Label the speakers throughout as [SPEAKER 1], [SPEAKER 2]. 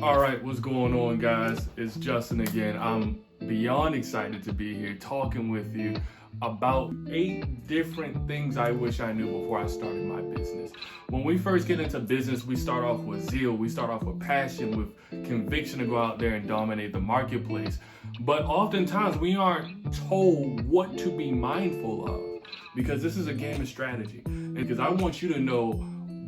[SPEAKER 1] All right, what's going on, guys? It's Justin again. I'm beyond excited to be here talking with you about 8 different things I wish I knew before I started my business. When we first get into business, we start off with zeal, we start off with passion, with conviction to go out there and dominate the marketplace. But oftentimes we aren't told what to be mindful of, because this is a game of strategy. And because I want you to know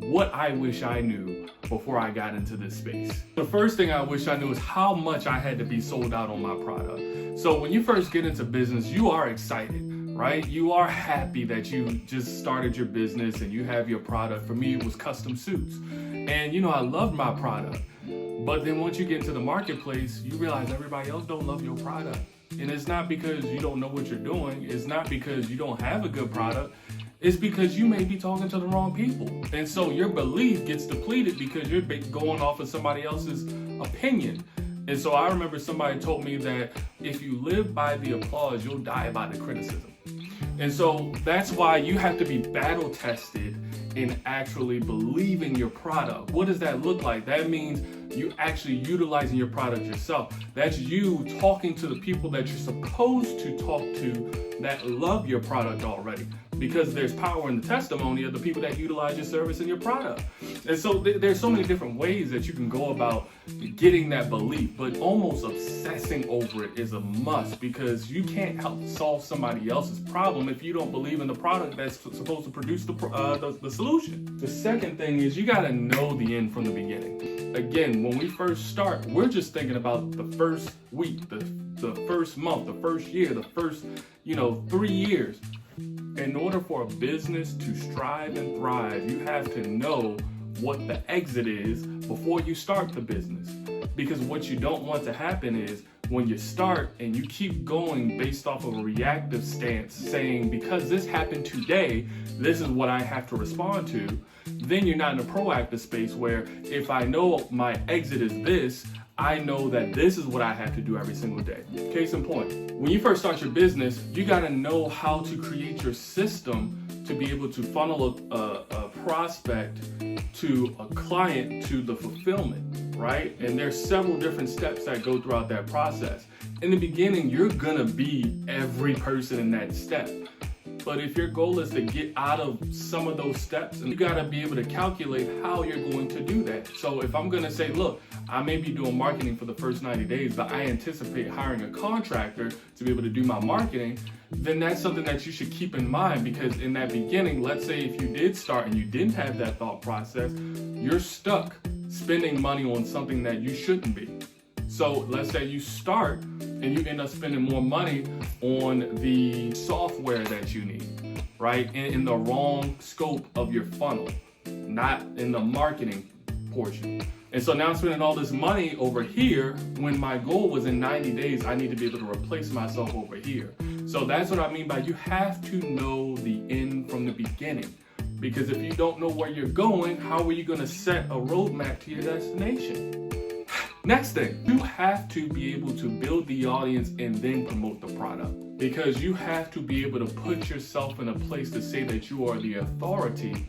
[SPEAKER 1] what I wish I knew before I got into this space. The first thing I wish I knew is how much I had to be sold out on my product. So when you first get into business, you are excited, right? You are happy that you just started your business and you have your product. For me, it was custom suits. And I loved my product. But then once you get into the marketplace, you realize everybody else don't love your product. And it's not because you don't know what you're doing. It's not because you don't have a good product. It's because you may be talking to the wrong people. And so your belief gets depleted because you're going off of somebody else's opinion. And so I remember somebody told me that if you live by the applause, you'll die by the criticism. And so that's why you have to be battle tested in actually believing your product. What does that look like? That means you actually utilizing your product yourself. That's you talking to the people that you're supposed to talk to that love your product already. Because there's power in the testimony of the people that utilize your service and your product. And so there's so many different ways that you can go about getting that belief, but almost obsessing over it is a must, because you can't help solve somebody else's problem if you don't believe in the product that's supposed to produce the solution. The second thing is you gotta know the end from the beginning. Again, when we first start, we're just thinking about the first week, the first month, the first year, the first 3 years. In order for a business to strive and thrive, you have to know what the exit is before you start the business. Because what you don't want to happen is when you start and you keep going based off of a reactive stance, saying, because this happened today, this is what I have to respond to, then you're not in a proactive space where if I know my exit is this, I know that this is what I have to do every single day. Case in point, when you first start your business, you got to know how to create your system to be able to funnel a prospect to a client to the fulfillment, right? And there's several different steps that go throughout that process. In the beginning, you're going to be every person in that step. But if your goal is to get out of some of those steps, and you got to be able to calculate how you're going to do that. So if I'm going to say, look, I may be doing marketing for the first 90 days, but I anticipate hiring a contractor to be able to do my marketing, then that's something that you should keep in mind, because in that beginning, let's say if you did start and you didn't have that thought process, you're stuck spending money on something that you shouldn't be. So let's say you start and you end up spending more money on the software that you need, right? In the wrong scope of your funnel, not in the marketing portion. And so now I'm spending all this money over here when my goal was in 90 days, I need to be able to replace myself over here. So that's what I mean by you have to know the end from the beginning. Because if you don't know where you're going, how are you going to set a roadmap to your destination? Next thing, you have to be able to build the audience and then promote the product, because you have to be able to put yourself in a place to say that you are the authority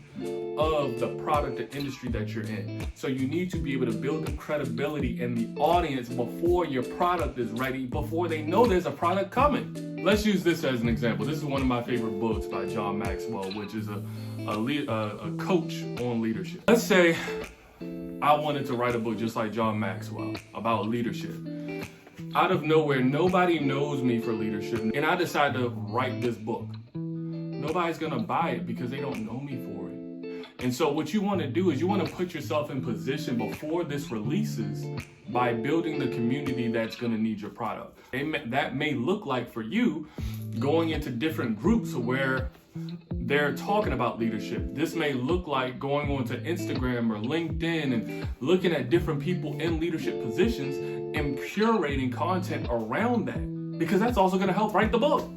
[SPEAKER 1] of the product or industry that you're in. So you need to be able to build the credibility in the audience before your product is ready, before they know there's a product coming. Let's use this as an example. This is one of my favorite books by John Maxwell, which is a coach on leadership. Let's say I wanted to write a book just like John Maxwell about leadership. Out of nowhere, nobody knows me for leadership, and I decide to write this book. Nobody's gonna buy it because they don't know me for it. And so what you wanna do is you wanna put yourself in position before this releases by building the community that's gonna need your product. That may look like for you going into different groups where they're talking about leadership. This may look like going onto Instagram or LinkedIn and looking at different people in leadership positions and curating content around that, because that's also going to help write the book.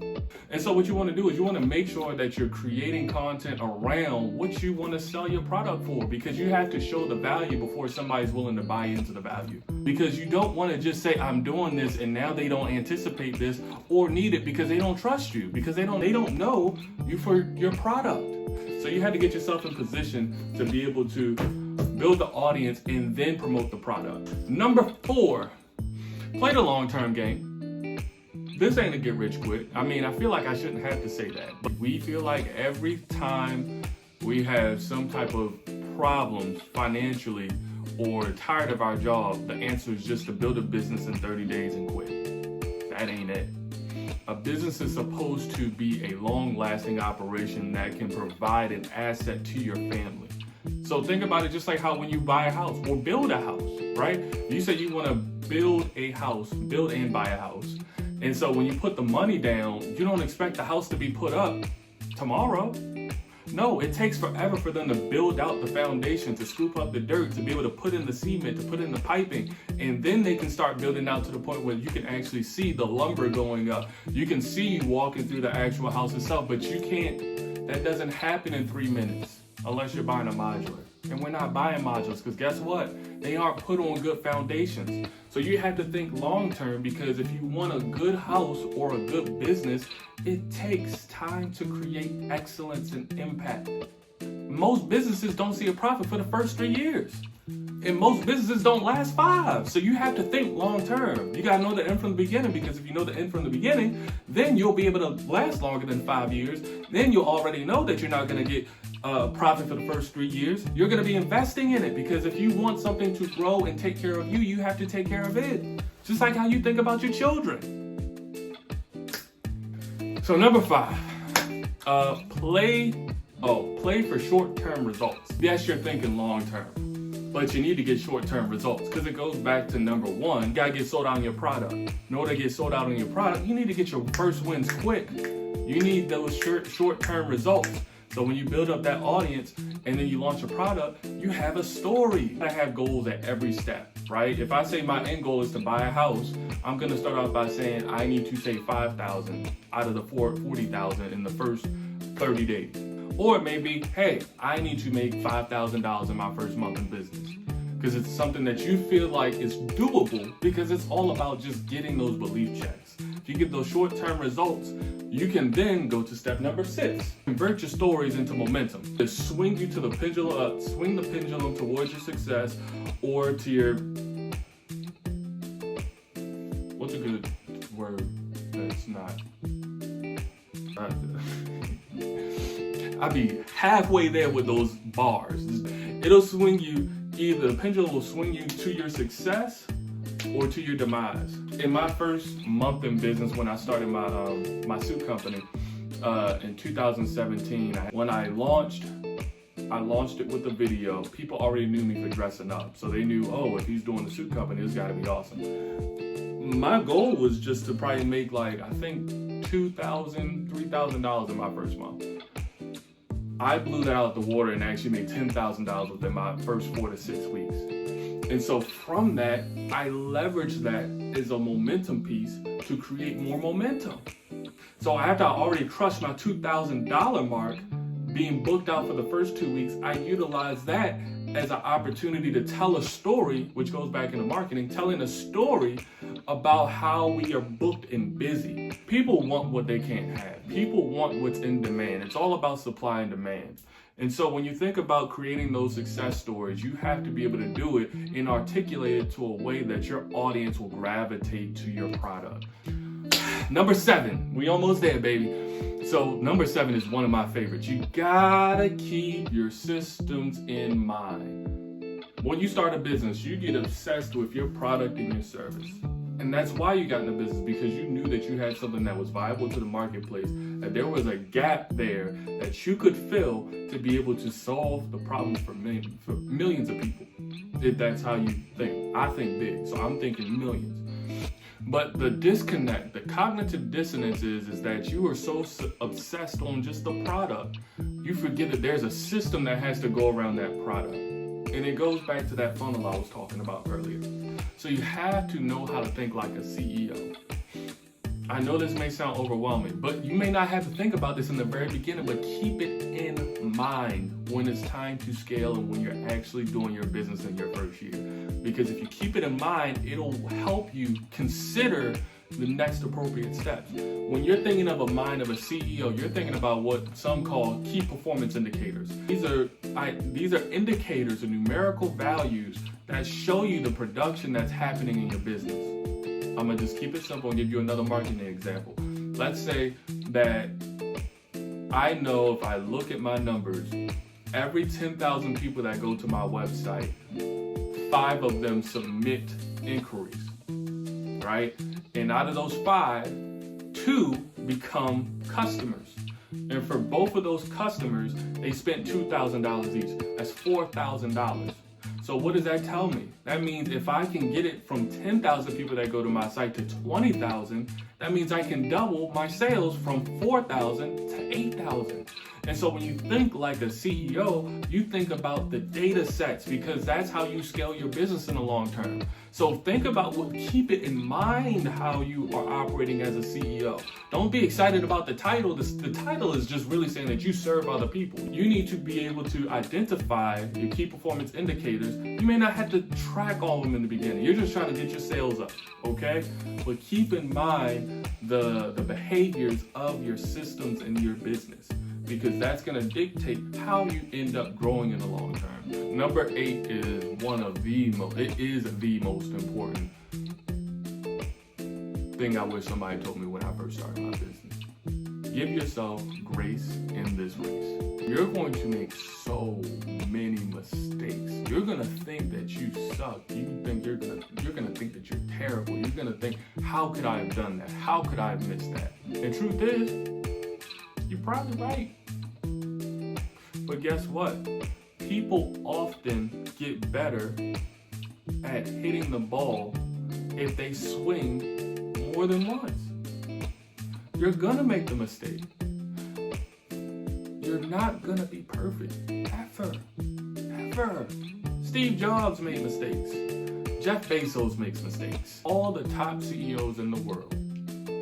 [SPEAKER 1] And so what you want to do is you want to make sure that you're creating content around what you want to sell your product for, because you have to show the value before somebody's willing to buy into the value. Because you don't want to just say, I'm doing this, and now they don't anticipate this or need it because they don't trust you, because they don't know you for your product. So you had to get yourself in position to be able to build the audience, and then promote the product. Number 4, play the long-term game. This ain't a get rich quick. I mean, I feel like I shouldn't have to say that. But we feel like every time we have some type of problems financially or tired of our job, the answer is just to build a business in 30 days and quit. That ain't it. A business is supposed to be a long-lasting operation that can provide an asset to your family. So think about it just like how when you buy a house or build a house, right? You say you want to build a house, build and buy a house. And so when you put the money down, you don't expect the house to be put up tomorrow. No, it takes forever for them to build out the foundation, to scoop up the dirt, to be able to put in the cement, to put in the piping, and then they can start building out to the point where you can actually see the lumber going up. You can see you walking through the actual house itself, but you can't, that doesn't happen in 3 minutes unless you're buying a modular. And we're not buying modulars because guess what? They aren't put on good foundations. So you have to think long term, because if you want a good house or a good business, it takes time to create excellence and impact. Most businesses don't see a profit for the first 3 years. And most businesses don't last 5. So you have to think long term. You got to know the end from the beginning, because if you know the end from the beginning, then you'll be able to last longer than 5 years. Then you'll already know that you're not going to get profit for the first 3 years. You're going to be investing in it, because if you want something to grow and take care of you, you have to take care of it. Just like how you think about your children. So number 5, play for short-term results. Yes, you're thinking long-term, but you need to get short-term results, because it goes back to number 1. You gotta get sold out on your product. In order to get sold out on your product, you need to get your first wins quick. You need those short-term results. So when you build up that audience and then you launch a product, you have a story. I have goals at every step, right? If I say my end goal is to buy a house, I'm gonna start off by saying I need to save $5,000 out of the $40,000 in the first 30 days. Or maybe, hey, I need to make $5,000 in my first month in business, because it's something that you feel like is doable, because it's all about just getting those belief checks. If you get those short-term results, you can then go to step number 6. Convert your stories into momentum. To swing you to the pendulum, swing the pendulum towards your success, or to your, what's a good word that's not, I'd be halfway there with those bars. It'll swing you, either the pendulum will swing you to your success or to your demise. In my first month in business, when I started my suit company in 2017, when I launched it with a video. People already knew me for dressing up, so they knew, oh, if he's doing the suit company, it's got to be awesome. My goal was just to probably make like, I think $2,000, $3,000 in my first month. I blew that out of the water and actually made $10,000 within my first 4 to 6 weeks. And so from that, I leveraged that as a momentum piece to create more momentum. So after I already crushed my $2,000 mark, being booked out for the first 2 weeks, I utilized that as an opportunity to tell a story, which goes back into marketing, telling a story about how we are booked and busy. People want what they can't have. People want what's in demand. It's all about supply and demand. And so when you think about creating those success stories, you have to be able to do it and articulate it to a way that your audience will gravitate to your product. Number 7, we almost there, baby. So number 7 is one of my favorites. You gotta keep your systems in mind. When you start a business, you get obsessed with your product and your service. And that's why you got into business, because you knew that you had something that was viable to the marketplace, that there was a gap there that you could fill to be able to solve the problem for millions of people. If that's how you think. I think big, so I'm thinking millions. But the disconnect, the cognitive dissonance is that you are so obsessed on just the product, you forget that there's a system that has to go around that product. And it goes back to that funnel I was talking about earlier. So you have to know how to think like a CEO. I know this may sound overwhelming, but you may not have to think about this in the very beginning, but keep it in mind when it's time to scale and when you're actually doing your business in your first year. Because if you keep it in mind, it'll help you consider the next appropriate steps. When you're thinking of a mind of a CEO, you're thinking about what some call key performance indicators. These are indicators or numerical values that show you the production that's happening in your business. I'm gonna just keep it simple and give you another marketing example. Let's say that I know if I look at my numbers, every 10,000 people that go to my website, 5 of them submit inquiries, right? And out of those 5, 2 become customers. And for both of those customers, they spent $2,000 each. That's $4,000. So what does that tell me? That means if I can get it from 10,000 people that go to my site to 20,000, that means I can double my sales from 4,000 to 8,000. And so when you think like a CEO, you think about the data sets, because that's how you scale your business in the long term. So think about keep it in mind how you are operating as a CEO. Don't be excited about the title. The title is just really saying that you serve other people. You need to be able to identify your key performance indicators. You may not have to track all of them in the beginning. You're just trying to get your sales up, okay? But keep in mind the behaviors of your systems in your business, because that's going to dictate how you end up growing in the long term. Number 8 is the most important thing I wish somebody told me when I first started my business. Give yourself grace in this race. You're going to make so many mistakes. You're going to think that you suck. You're going to think that you're terrible. You're going to think, how could I have done that? How could I have missed that? And truth is, you're probably right. But guess what? People often get better at hitting the ball if they swing more than once. You're gonna make the mistake. You're not gonna be perfect, ever. Steve Jobs made mistakes. Jeff Bezos makes mistakes. All the top CEOs in the world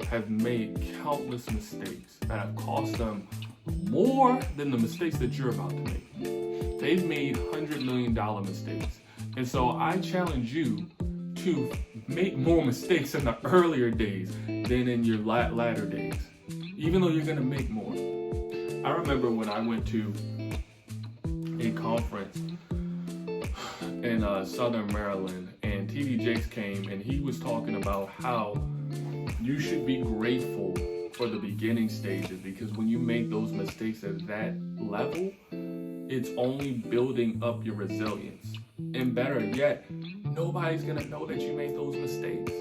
[SPEAKER 1] have made countless mistakes that have cost them more than the mistakes that you're about to make. They've made $100 million mistakes. And so I challenge you to make more mistakes in the earlier days than in your latter days, even though you're gonna make more. I remember when I went to a conference in Southern Maryland, and TD Jakes came, and he was talking about how you should be grateful for the beginning stages, because when you make those mistakes at that level, it's only building up your resilience. And better yet, nobody's gonna know that you made those mistakes.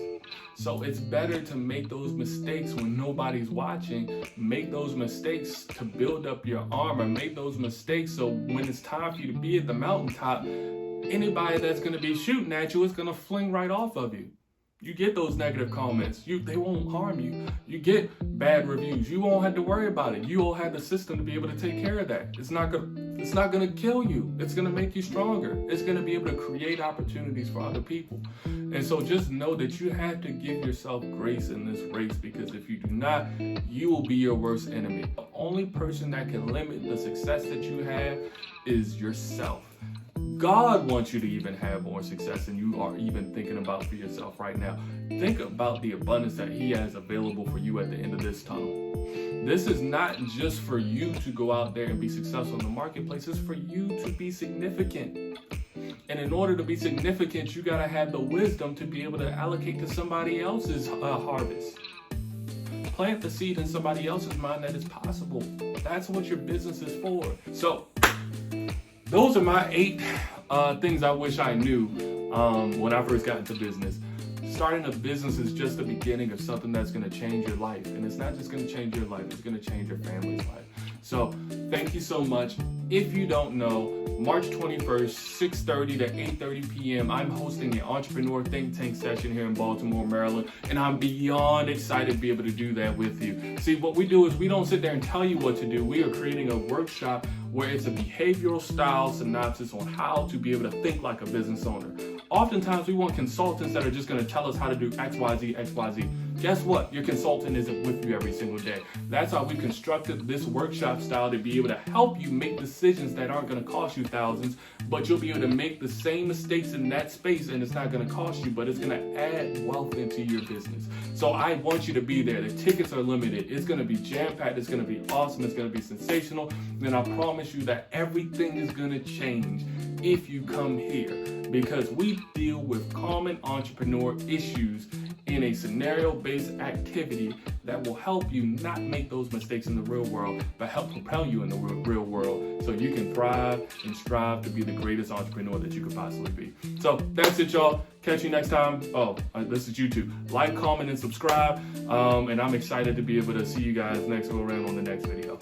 [SPEAKER 1] So it's better to make those mistakes when nobody's watching. Make those mistakes to build up your armor. Make those mistakes so when it's time for you to be at the mountaintop, anybody that's gonna be shooting at you is gonna fling right off of you. You get those negative comments, they won't harm you. You get bad reviews, you won't have to worry about it. You all have the system to be able to take care of that. It's not gonna kill you. It's gonna make you stronger. It's gonna be able to create opportunities for other people. And so just know that you have to give yourself grace in this race, because if you do not, you will be your worst enemy. The only person that can limit the success that you have is yourself. God wants you to even have more success than you are even thinking about for yourself right now. Think about the abundance that He has available for you at the end of this tunnel. This is not just for you to go out there and be successful in the marketplace. It's for you to be significant. And in order to be significant, you got to have the wisdom to be able to allocate to somebody else's harvest. Plant the seed in somebody else's mind that it's possible. That's what your business is for. So those are my 8 things I wish I knew when I first got into business. Starting a business is just the beginning of something that's going to change your life. And it's not just going to change your life, it's going to change your family's life. So thank you so much. If you don't know, March 21st, 6:30 to 8:30 p.m., I'm hosting an entrepreneur think tank session here in Baltimore, Maryland, and I'm beyond excited to be able to do that with you. See, what we do is we don't sit there and tell you what to do. We are creating a workshop where it's a behavioral style synopsis on how to be able to think like a business owner. Oftentimes, we want consultants that are just going to tell us how to do X, Y, Z, X, Y, Z. guess what? Your consultant isn't with you every single day. That's how we constructed this workshop style, to be able to help you make decisions that aren't going to cost you thousands, but you'll be able to make the same mistakes in that space, and it's not going to cost you, but it's going to add wealth into your business. So I want you to be there. The tickets are limited. It's going to be jam-packed. It's going to be awesome. It's going to be sensational. And I promise you that everything is going to change if you come here, because we deal with common entrepreneur issues in a scenario-based activity that will help you not make those mistakes in the real world, but help propel you in the real world so you can thrive and strive to be the greatest entrepreneur that you could possibly be. So that's it, y'all. Catch you next time. This is YouTube. Like, comment, and subscribe. And I'm excited to be able to see you guys next go around on the next video.